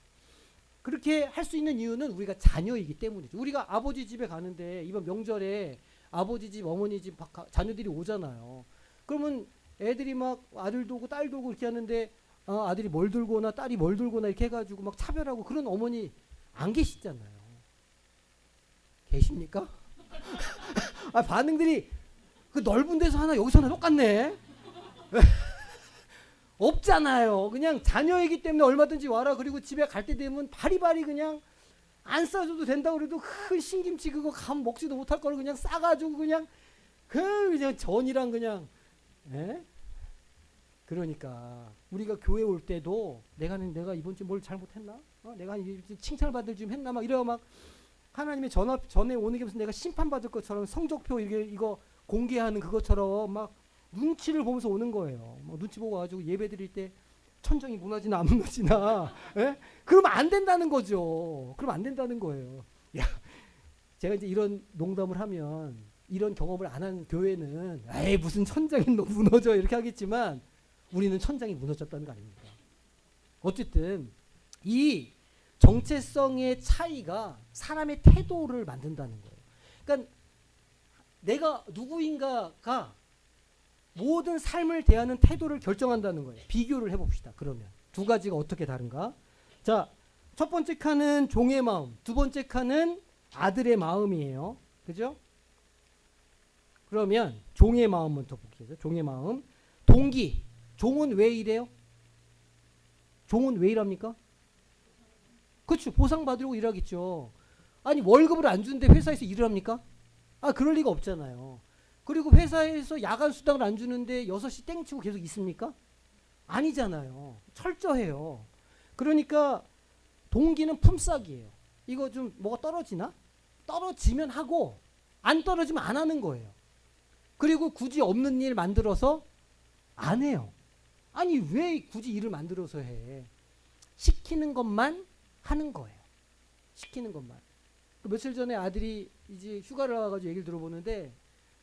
그렇게 할 수 있는 이유는 우리가 자녀이기 때문이죠. 우리가 아버지 집에 가는데 이번 명절에 아버지 집, 어머니 집 자녀들이 오잖아요. 그러면 애들이 막 아들도 오고 딸도 오고 이렇게 하는데 아들이 뭘 들고 오나 딸이 뭘 들고 오나 이렇게 해가지고 막 차별하고 그런 어머니 안 계시잖아요. 계십니까? 반응들이 그 넓은 데서 하나 여기서 하나 똑같네. 없잖아요. 그냥 자녀이기 때문에 얼마든지 와라. 그리고 집에 갈 때 되면 바리바리 그냥 안 싸줘도 된다고 그래도 큰 신김치 그거 감 먹지도 못할 걸 그냥 싸가지고 그냥 전이랑 그냥 그러니까 우리가 교회 올 때도 내가 이번 주 뭘 잘못했나? 내가 칭찬을 받을 좀 했나? 막 이래요. 막 하나님의 전에 오는 게 무슨 내가 심판받을 것처럼 성적표 이거 공개하는 그것처럼 막 눈치를 보면서 오는 거예요. 막 눈치 보고 가지고 예배 드릴 때 천정이 무너지나 안 무너지나. 그러면 안 된다는 거죠. 그러면 안 된다는 거예요. 야, 제가 이제 이런 농담을 하면 이런 경험을 안 한 교회는 에이 무슨 천장이 무너져 이렇게 하겠지만 우리는 천장이 무너졌다는 거 아닙니까? 어쨌든 이 정체성의 차이가 사람의 태도를 만든다는 거예요. 그러니까 내가 누구인가가 모든 삶을 대하는 태도를 결정한다는 거예요. 비교를 해봅시다. 그러면 두 가지가 어떻게 다른가? 자, 첫 번째 칸은 종의 마음, 두 번째 칸은 아들의 마음이에요. 그죠? 그러면 종의 마음 먼저 볼게요. 종의 마음. 동기. 종은 왜 이래요? 종은 왜 일합니까? 그렇죠. 보상받으려고 일하겠죠. 아니 월급을 안 주는데 회사에서 일을 합니까? 그럴 리가 없잖아요. 그리고 회사에서 야간 수당을 안 주는데 6시 땡치고 계속 있습니까? 아니잖아요. 철저해요. 그러니까 동기는 품삯이에요. 이거 좀 뭐가 떨어지나? 떨어지면 하고 안 떨어지면 안 하는 거예요. 그리고 굳이 없는 일 만들어서 안 해요. 아니 왜 굳이 일을 만들어서 해? 시키는 것만 하는 거예요. 시키는 것만. 그 며칠 전에 아들이 이제 휴가를 나와가지고 얘기를 들어보는데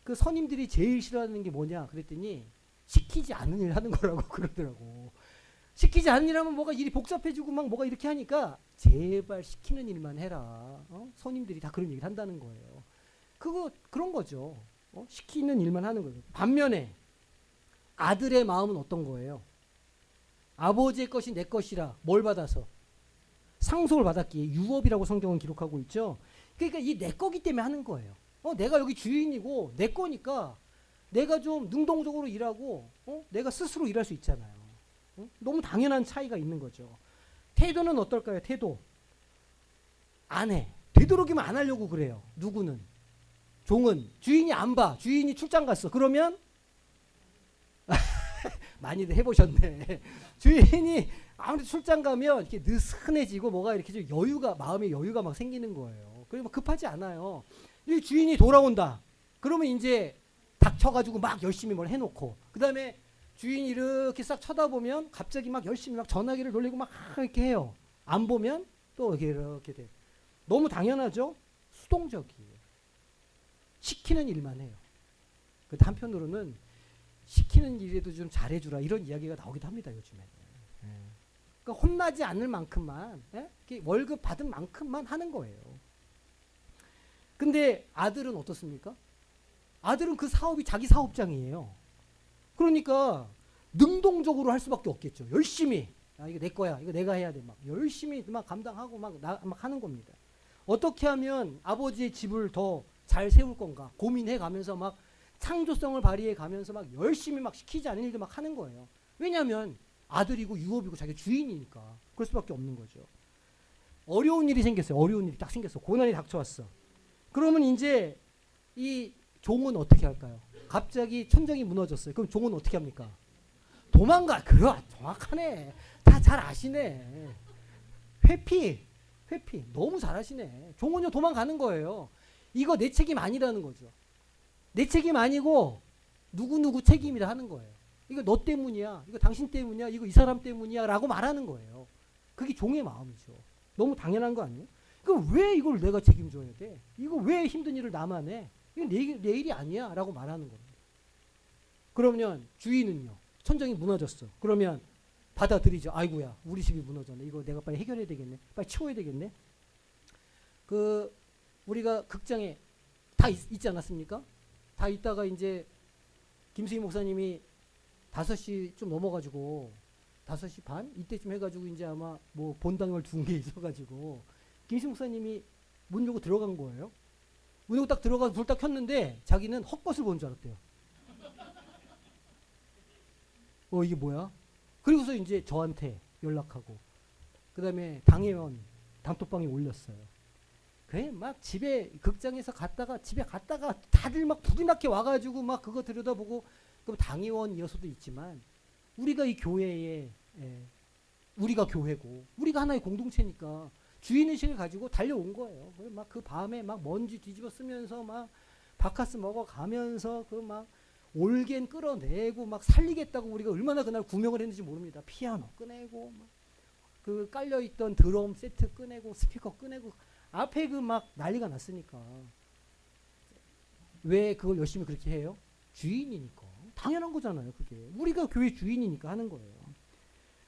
그 선임들이 제일 싫어하는 게 뭐냐 그랬더니 시키지 않는 일 하는 거라고 그러더라고. 시키지 않는 일 하면 뭐가 일이 복잡해지고 막 뭐가 이렇게 하니까 제발 시키는 일만 해라. 선임들이 다 그런 얘기를 한다는 거예요. 그런 거죠. 시키는 일만 하는 거예요. 반면에 아들의 마음은 어떤 거예요? 아버지의 것이 내 것이라 뭘 받아서? 상속을 받았기에 유업이라고 성경은 기록하고 있죠. 그러니까 이 내 거기 때문에 하는 거예요. 내가 여기 주인이고 내 거니까 내가 좀 능동적으로 일하고 내가 스스로 일할 수 있잖아요. 너무 당연한 차이가 있는 거죠. 태도는 어떨까요? 태도. 안 해. 되도록이면 안 하려고 그래요. 누구는? 종은 주인이 안 봐. 주인이 출장 갔어. 그러면 많이들 해보셨네. 주인이 아무리 출장 가면 이렇게 느슨해지고 뭐가 이렇게 좀 여유가 마음의 여유가 막 생기는 거예요. 그리고 급하지 않아요. 이 주인이 돌아온다. 그러면 이제 닥쳐가지고 막 열심히 뭘 해놓고 그 다음에 주인이 이렇게 싹 쳐다보면 갑자기 막 열심히 막 전화기를 돌리고 막 이렇게 해요. 안 보면 또 이렇게 돼. 너무 당연하죠. 수동적이에요. 시키는 일만 해요. 근데 한편으로는 시키는 일에도 좀 잘해주라 이런 이야기가 나오기도 합니다. 요즘에. 그러니까 혼나지 않을 만큼만 월급 받은 만큼만 하는 거예요. 근데 아들은 어떻습니까? 아들은 그 사업이 자기 사업장이에요. 그러니까 능동적으로 할 수밖에 없겠죠. 열심히 이거 내 거야. 이거 내가 해야 돼. 막 열심히 막 감당하고 막 하는 겁니다. 어떻게 하면 아버지의 집을 더 잘 세울 건가 고민해 가면서 막 창조성을 발휘해 가면서 막 열심히 막 시키지 않은 일도 막 하는 거예요. 왜냐하면 아들이고 유업이고 자기 주인이니까 그럴 수밖에 없는 거죠. 어려운 일이 생겼어요. 어려운 일이 딱 생겼어. 고난이 닥쳐왔어. 그러면 이제 이 종은 어떻게 할까요? 갑자기 천정이 무너졌어요. 그럼 종은 어떻게 합니까? 도망가. 그래, 정확하네. 다 잘 아시네. 회피. 너무 잘하시네. 종은요 도망가는 거예요. 이거 내 책임 아니라는 거죠. 내 책임 아니고 누구 책임이라 하는 거예요. 이거 너 때문이야. 이거 당신 때문이야. 이거 이 사람 때문이야. 라고 말하는 거예요. 그게 종의 마음이죠. 너무 당연한 거 아니에요? 그럼 왜 이걸 내가 책임져야 돼? 이거 왜 힘든 일을 나만 해? 이거 내 일이 아니야. 라고 말하는 겁니다. 그러면 주인은요. 천정이 무너졌어. 그러면 받아들이죠. 아이고야. 우리 집이 무너졌네. 이거 내가 빨리 해결해야 되겠네. 빨리 치워야 되겠네. 우리가 극장에 다 있지 않았습니까? 다 있다가 이제 김수희 목사님이 5시 좀 넘어가지고 5시 반? 이때쯤 해가지고 이제 아마 뭐 본당을 둔 게 있어가지고 김수희 목사님이 문 열고 들어간 거예요. 문 열고 딱 들어가서 불 딱 켰는데 자기는 헛것을 본 줄 알았대요. 이게 뭐야? 그리고서 이제 저한테 연락하고 그 다음에 당회원 단톡방에 올렸어요. 그래 막 극장에서 갔다가 집에 갔다가 다들 막 불이 나게 와가지고 막 그거 들여다보고 그럼 당회원이어서도 있지만 우리가 이 교회에 우리가 교회고 우리가 하나의 공동체니까 주인의식을 가지고 달려온 거예요. 막 그 밤에 막 먼지 뒤집어 쓰면서 막 바카스 먹어가면서 그 막 올겐 끌어내고 막 살리겠다고 우리가 얼마나 그날 구명을 했는지 모릅니다. 피아노 꺼내고 막 그 깔려있던 드럼 세트 꺼내고 스피커 꺼내고 앞에 그 막 난리가 났으니까 왜 그걸 열심히 그렇게 해요? 주인이니까 당연한 거잖아요. 그게 우리가 교회 주인이니까 하는 거예요.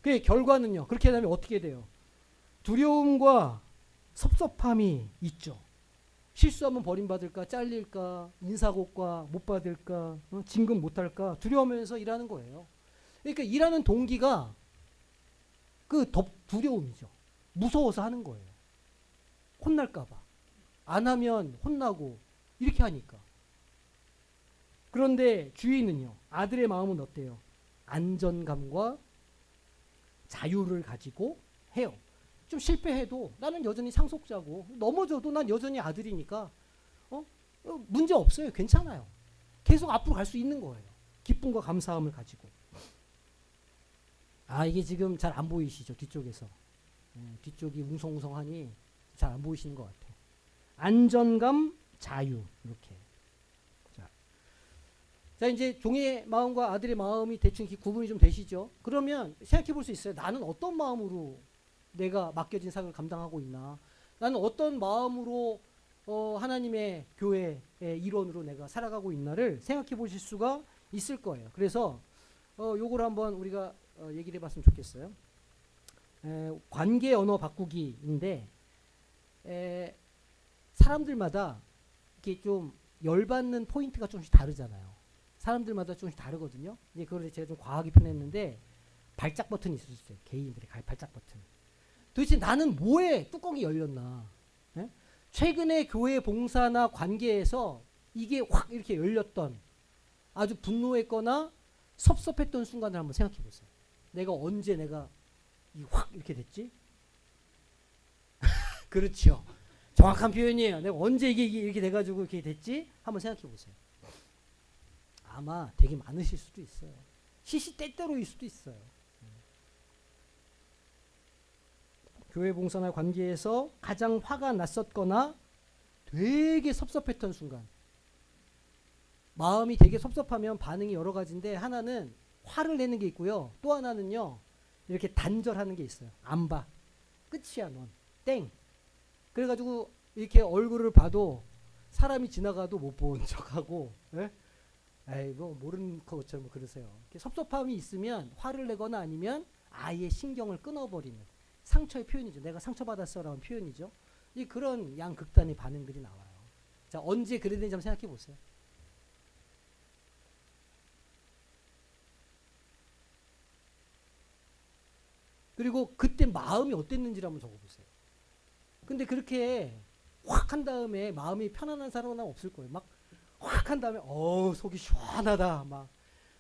그 결과는요. 그렇게 되면 어떻게 돼요? 두려움과 섭섭함이 있죠. 실수하면 버림받을까, 잘릴까, 인사고과 못 받을까, 진급 못할까 두려우면서 일하는 거예요. 그러니까 일하는 동기가 그 두려움이죠. 무서워서 하는 거예요. 혼날까봐. 안 하면 혼나고 이렇게 하니까. 그런데 주인은요. 아들의 마음은 어때요? 안전감과 자유를 가지고 해요. 좀 실패해도 나는 여전히 상속자고 넘어져도 난 여전히 아들이니까 문제 없어요. 괜찮아요. 계속 앞으로 갈 수 있는 거예요. 기쁨과 감사함을 가지고. 이게 지금 잘 안 보이시죠? 뒤쪽에서. 뒤쪽이 웅성웅성하니 잘 안 보이시는 것 같아요. 안전감, 자유 이렇게. 자 이제 종의 마음과 아들의 마음이 대충 구분이 좀 되시죠? 그러면 생각해 볼 수 있어요. 나는 어떤 마음으로 내가 맡겨진 사역을 감당하고 있나? 나는 어떤 마음으로 하나님의 교회의 일원으로 내가 살아가고 있나를 생각해 보실 수가 있을 거예요. 그래서 요걸 한번 우리가 얘기를 해봤으면 좋겠어요. 관계 언어 바꾸기인데 사람들마다 이렇게 좀 열받는 포인트가 조금씩 다르잖아요. 사람들마다 조금씩 다르거든요. 이제 그걸 제가 좀 과하게 표현했는데 발작 버튼이 있을 수 있어요. 개인들의 발작 버튼. 도대체 나는 뭐에 뚜껑이 열렸나? 예? 최근에 교회 봉사나 관계에서 이게 확 이렇게 열렸던 아주 분노했거나 섭섭했던 순간을 한번 생각해 보세요. 내가 언제 내가 확 이렇게 됐지? 그렇죠. 정확한 표현이에요. 내가 언제 이게 이렇게 돼가지고 이렇게 됐지? 한번 생각해 보세요. 아마 되게 많으실 수도 있어요. 시시때때로일 수도 있어요. 교회 봉사나 관계에서 가장 화가 났었거나 되게 섭섭했던 순간. 마음이 되게 섭섭하면 반응이 여러 가지인데 하나는 화를 내는 게 있고요. 또 하나는요. 이렇게 단절하는 게 있어요. 안 봐. 끝이야 넌. 땡. 그래가지고 이렇게 얼굴을 봐도 사람이 지나가도 못 본 척하고 에이 뭐 모르는 것처럼 그러세요. 이렇게 섭섭함이 있으면 화를 내거나 아니면 아예 신경을 끊어버리는 상처의 표현이죠. 내가 상처받았어라는 표현이죠. 이 그런 양극단의 반응들이 나와요. 자, 언제 그래야 되는지 한번 생각해 보세요. 그리고 그때 마음이 어땠는지를 한번 적어보세요. 근데 그렇게 확 한 다음에 마음이 편안한 사람은 없을 거예요. 막 확 한 다음에 속이 시원하다. 막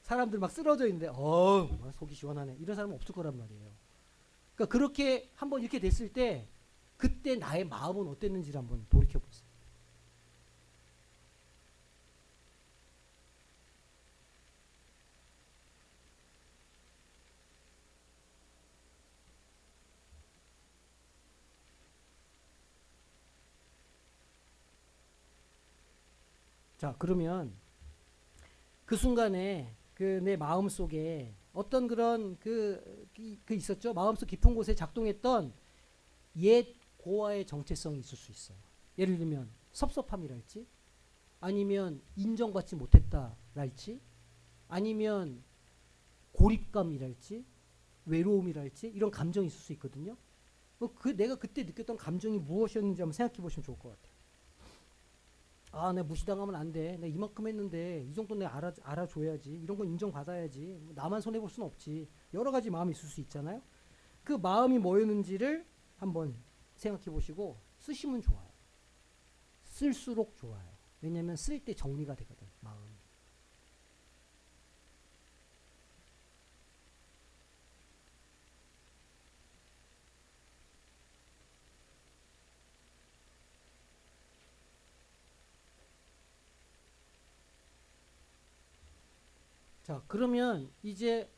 사람들 막 쓰러져 있는데 속이 시원하네. 이런 사람은 없을 거란 말이에요. 그러니까 그렇게 한번 이렇게 됐을 때 그때 나의 마음은 어땠는지를 한번 돌이켜 보세요. 자, 그러면 그 순간에 그 내 마음 속에 어떤 그런 그 있었죠? 마음속 깊은 곳에 작동했던 옛 고아의 정체성이 있을 수 있어요. 예를 들면 섭섭함이랄지, 아니면 인정받지 못했다랄지, 아니면 고립감이랄지, 외로움이랄지 이런 감정이 있을 수 있거든요. 내가 그때 느꼈던 감정이 무엇이었는지 한번 생각해 보시면 좋을 것 같아요. 아, 내가 무시당하면 안 돼. 내가 이만큼 했는데 이 정도 내가 알아줘야지. 이런 건 인정받아야지. 나만 손해볼 수는 없지. 여러 가지 마음이 있을 수 있잖아요. 그 마음이 뭐였는지를 한번 생각해 보시고 쓰시면 좋아요. 쓸수록 좋아요. 왜냐하면 쓸 때 정리가 되거든, 마음이. 자, 그러면 이제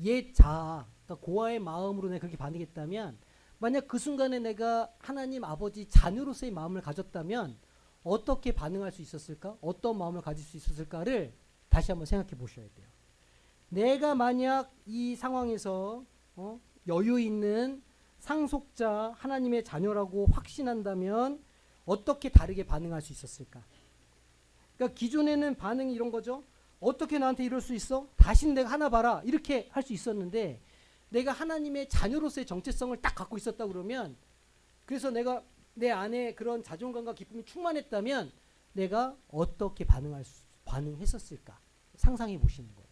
옛 자아, 그러니까 고아의 마음으로 내가 그렇게 반응했다면, 만약 그 순간에 내가 하나님 아버지 자녀로서의 마음을 가졌다면 어떻게 반응할 수 있었을까? 어떤 마음을 가질 수 있었을까를 다시 한번 생각해 보셔야 돼요. 내가 만약 이 상황에서 여유 있는 상속자 하나님의 자녀라고 확신한다면 어떻게 다르게 반응할 수 있었을까? 그러니까 기존에는 반응이 이런 거죠. 어떻게 나한테 이럴 수 있어? 다시는 내가 하나 봐라. 이렇게 할 수 있었는데 내가 하나님의 자녀로서의 정체성을 딱 갖고 있었다 그러면, 그래서 내가 내 안에 그런 자존감과 기쁨이 충만했다면 내가 어떻게 반응했었을까? 상상해 보시는 거예요.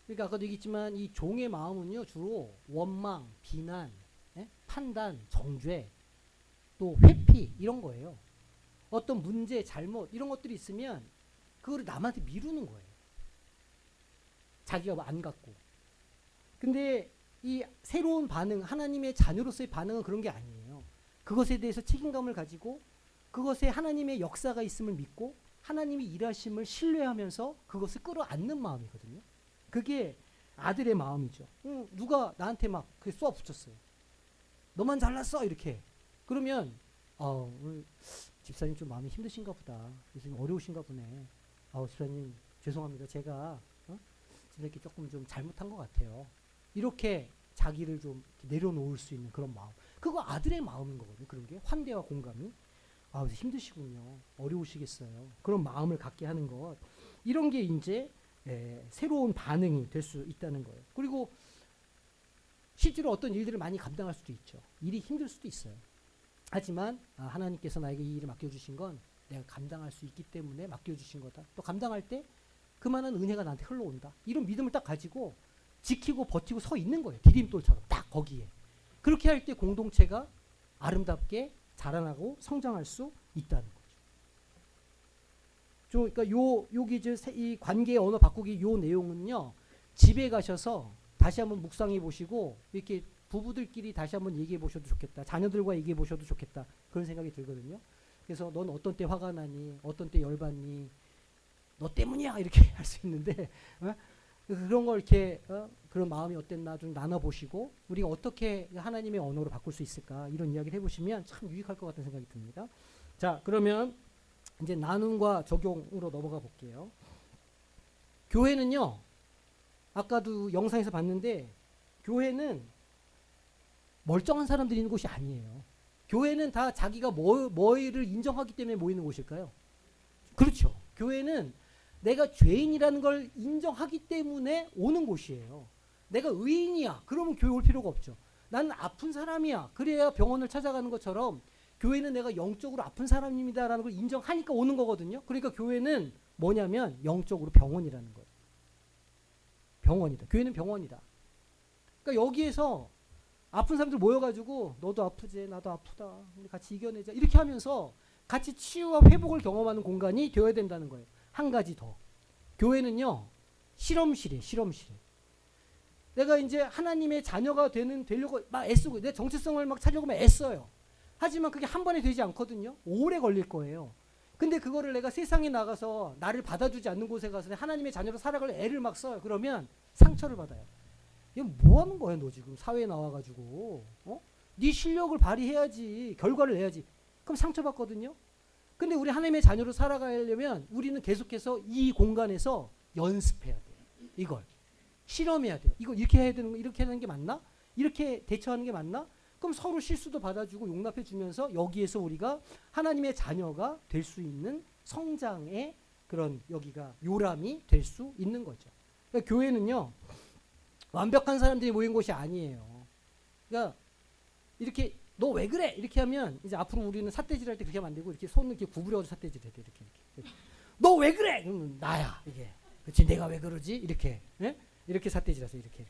그러니까 아까도 얘기했지만 이 종의 마음은요 주로 원망, 비난, 판단, 정죄, 또 회피 이런 거예요. 어떤 문제, 잘못 이런 것들이 있으면 그거를 남한테 미루는 거예요. 자기가 안 갖고. 근데 이 새로운 반응, 하나님의 자녀로서의 반응은 그런 게 아니에요. 그것에 대해서 책임감을 가지고 그것에 하나님의 역사가 있음을 믿고 하나님이 일하심을 신뢰하면서 그것을 끌어안는 마음이거든요. 그게 아들의 마음이죠. 누가 나한테 막 쏘아 붙였어요. 너만 잘났어 이렇게. 그러면 오늘 집사님 좀 마음이 힘드신가 보다. 요즘 어려우신가 보네. 집사님 죄송합니다. 제가 이렇게 조금 좀 잘못한 것 같아요. 이렇게 자기를 좀 내려놓을 수 있는 그런 마음. 그거 아들의 마음인 거거든요. 그런 게 환대와 공감이. 힘드시군요. 어려우시겠어요. 그런 마음을 갖게 하는 것. 이런 게 이제 새로운 반응이 될 수 있다는 거예요. 그리고 실제로 어떤 일들을 많이 감당할 수도 있죠. 일이 힘들 수도 있어요. 하지만 하나님께서 나에게 이 일을 맡겨주신 건 내가 감당할 수 있기 때문에 맡겨주신 거다. 또 감당할 때 그만한 은혜가 나한테 흘러온다. 이런 믿음을 딱 가지고 지키고 버티고 서 있는 거예요. 디딤돌처럼 딱 거기에. 그렇게 할 때 공동체가 아름답게 자라나고 성장할 수 있다는 거죠. 그러니까 여기 이제 이 관계의 언어 바꾸기 요 내용은요. 집에 가셔서 다시 한번 묵상해 보시고 이렇게 부부들끼리 다시 한번 얘기해 보셔도 좋겠다. 자녀들과 얘기해 보셔도 좋겠다. 그런 생각이 들거든요. 그래서 넌 어떤 때 화가 나니? 어떤 때 열받니? 너 때문이야 이렇게 할 수 있는데 그런 걸 이렇게 그런 마음이 어땠나 좀 나눠보시고 우리가 어떻게 하나님의 언어로 바꿀 수 있을까 이런 이야기를 해보시면 참 유익할 것 같다는 생각이 듭니다. 자, 그러면 이제 나눔과 적용으로 넘어가 볼게요. 교회는요, 아까도 영상에서 봤는데 교회는 멀쩡한 사람들이 있는 곳이 아니에요. 교회는 다 자기가 뭐를 인정하기 때문에 모이는 곳일까요? 그렇죠. 교회는 내가 죄인이라는 걸 인정하기 때문에 오는 곳이에요. 내가 의인이야. 그러면 교회 올 필요가 없죠. 나는 아픈 사람이야. 그래야 병원을 찾아가는 것처럼 교회는 내가 영적으로 아픈 사람입니다라는 걸 인정하니까 오는 거거든요. 그러니까 교회는 뭐냐면 영적으로 병원이라는 거예요. 병원이다. 교회는 병원이다. 그러니까 여기에서 아픈 사람들 모여가지고 너도 아프지 나도 아프다. 우리 같이 이겨내자. 이렇게 하면서 같이 치유와 회복을 경험하는 공간이 되어야 된다는 거예요. 한 가지 더. 교회는요. 실험실이에요. 실험실. 내가 이제 하나님의 자녀가 되려고 막 애쓰고 내 정체성을 막 찾으려고 막 애써요. 하지만 그게 한 번에 되지 않거든요. 오래 걸릴 거예요. 근데 그거를 내가 세상에 나가서 나를 받아주지 않는 곳에 가서 하나님의 자녀로 살아갈 애를 막 써요. 그러면 상처를 받아요. 이거 뭐 하는 거야 너 지금 사회에 나와가지고 네 실력을 발휘해야지 결과를 내야지. 그럼 상처받거든요. 근데 우리 하나님의 자녀로 살아가려면 우리는 계속해서 이 공간에서 연습해야 돼요. 이걸 실험해야 돼요. 이거 이렇게 해야 되는 거 이렇게 하는 게 맞나? 이렇게 대처하는 게 맞나? 그럼 서로 실수도 받아주고 용납해 주면서 여기에서 우리가 하나님의 자녀가 될 수 있는 성장의 그런 여기가 요람이 될 수 있는 거죠. 그러니까 교회는요. 완벽한 사람들이 모인 곳이 아니에요. 그러니까 이렇게 너 왜 그래? 이렇게 하면 이제 앞으로 우리는 삿대질 할 때 그렇게 하면 안 되고 이렇게 손을 이렇게 구부려서 삿대질 해야 돼. 이렇게. 너 왜 그래? 그러면 나야. 이게. 그렇지 내가 왜 그러지? 이렇게. 예? 이렇게 삿대질해서 이렇게.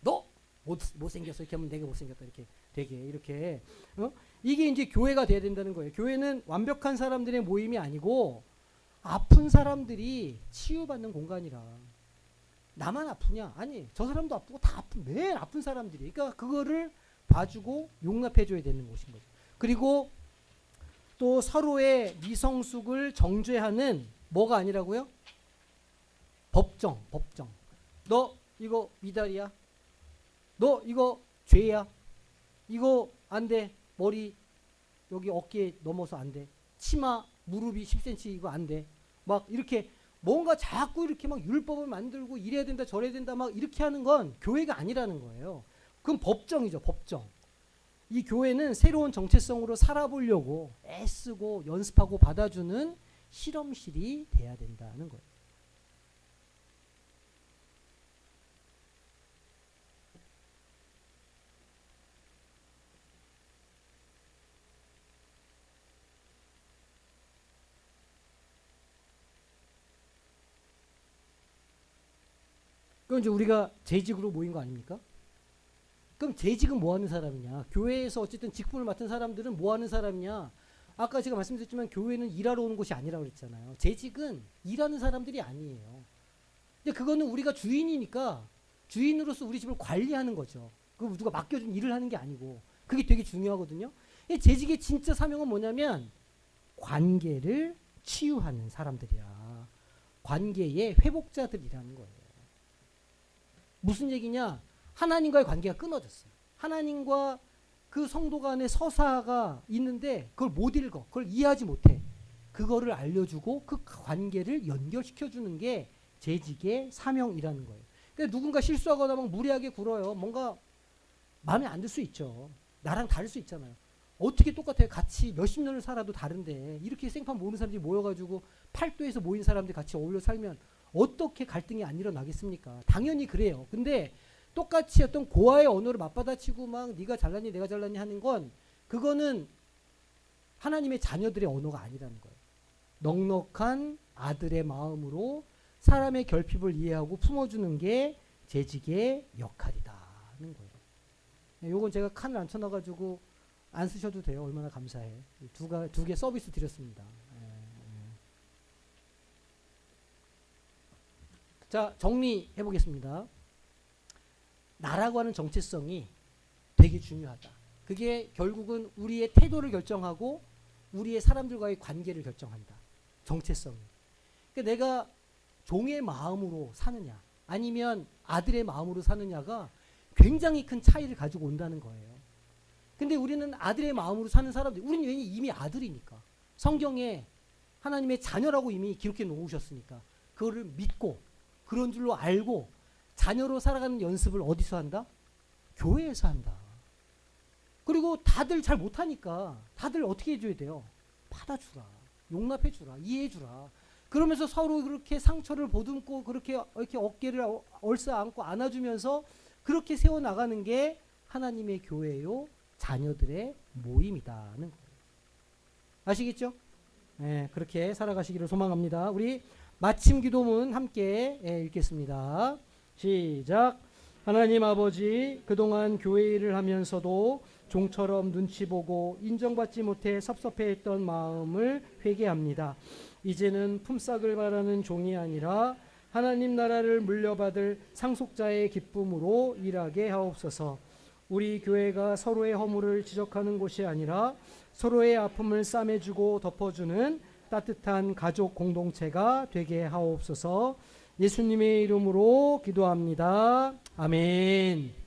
너 못생겼어. 이렇게 하면 내가 못생겼다. 이렇게 되게 이렇게. 이게 이제 교회가 돼야 된다는 거예요. 교회는 완벽한 사람들의 모임이 아니고 아픈 사람들이 치유받는 공간이라. 나만 아프냐? 아니, 저 사람도 아프고 다 아픈, 매일 아픈 사람들이. 그러니까 그거를 봐주고 용납해줘야 되는 곳인 거죠. 그리고 또 서로의 미성숙을 정죄하는 뭐가 아니라고요? 법정. 너 이거 미달이야? 너 이거 죄야? 이거 안 돼. 머리 여기 어깨에 넘어서 안 돼. 치마 무릎이 10cm 이거 안 돼. 막 이렇게 뭔가 자꾸 이렇게 막 율법을 만들고 이래야 된다 저래야 된다 막 이렇게 하는 건 교회가 아니라는 거예요. 그건 법정이죠. 법정. 이 교회는 새로운 정체성으로 살아보려고 애쓰고 연습하고 받아주는 실험실이 돼야 된다는 거예요. 그럼 이제 우리가 재직으로 모인 거 아닙니까? 그럼 재직은 뭐 하는 사람이냐? 교회에서 어쨌든 직분을 맡은 사람들은 뭐 하는 사람이냐? 아까 제가 말씀드렸지만 교회는 일하러 오는 곳이 아니라고 그랬잖아요. 재직은 일하는 사람들이 아니에요. 근데 그거는 우리가 주인이니까 주인으로서 우리 집을 관리하는 거죠. 그 누가 맡겨준 일을 하는 게 아니고 그게 되게 중요하거든요. 재직의 진짜 사명은 뭐냐면 관계를 치유하는 사람들이야. 관계의 회복자들이라는 거예요. 무슨 얘기냐? 하나님과의 관계가 끊어졌어요. 하나님과 그 성도 간에 서사가 있는데 그걸 못 읽어. 그걸 이해하지 못해. 그거를 알려주고 그 관계를 연결시켜주는 게 재직의 사명이라는 거예요. 그러니까 누군가 실수하거나 막 무리하게 굴어요. 뭔가 마음에 안 들 수 있죠. 나랑 다를 수 있잖아요. 어떻게 똑같아요. 같이 몇십 년을 살아도 다른데 이렇게 생판 모르는 사람들이 모여가지고 팔도에서 모인 사람들이 같이 어울려 살면 어떻게 갈등이 안 일어나겠습니까? 당연히 그래요. 근데 똑같이 어떤 고아의 언어를 맞받아치고 막 네가 잘났니 내가 잘났니 하는 건 그거는 하나님의 자녀들의 언어가 아니라는 거예요. 넉넉한 아들의 마음으로 사람의 결핍을 이해하고 품어주는 게 재직의 역할이다는 거예요. 요건 제가 칸을 안 쳐놔가지고 안 쓰셔도 돼요. 얼마나 감사해. 두 개 서비스 드렸습니다. 자, 정리해 보겠습니다. 나라고 하는 정체성이 되게 중요하다. 그게 결국은 우리의 태도를 결정하고 우리의 사람들과의 관계를 결정한다. 정체성이. 그러니까 내가 종의 마음으로 사느냐 아니면 아들의 마음으로 사느냐가 굉장히 큰 차이를 가지고 온다는 거예요. 근데 우리는 아들의 마음으로 사는 사람들, 우리는 이미 아들이니까. 성경에 하나님의 자녀라고 이미 기록해 놓으셨으니까 그거를 믿고 그런 줄로 알고 자녀로 살아가는 연습을 어디서 한다? 교회에서 한다. 그리고 다들 잘 못하니까 다들 어떻게 해줘야 돼요? 받아주라. 용납해주라. 이해해주라. 그러면서 서로 그렇게 상처를 보듬고 그렇게 이렇게 어깨를 얼싸안고 안아주면서 그렇게 세워나가는 게 하나님의 교회요 자녀들의 모임이다는 거예요. 아시겠죠? 네, 그렇게 살아가시기를 소망합니다. 우리 마침 기도문 함께 읽겠습니다. 시작. 하나님 아버지, 그동안 교회 일을 하면서도 종처럼 눈치 보고 인정받지 못해 섭섭해했던 마음을 회개합니다. 이제는 품삯을 바라는 종이 아니라 하나님 나라를 물려받을 상속자의 기쁨으로 일하게 하옵소서. 우리 교회가 서로의 허물을 지적하는 곳이 아니라 서로의 아픔을 싸매주고 덮어주는 따뜻한 가족 공동체가 되게 하옵소서. 예수님의 이름으로 기도합니다. 아멘.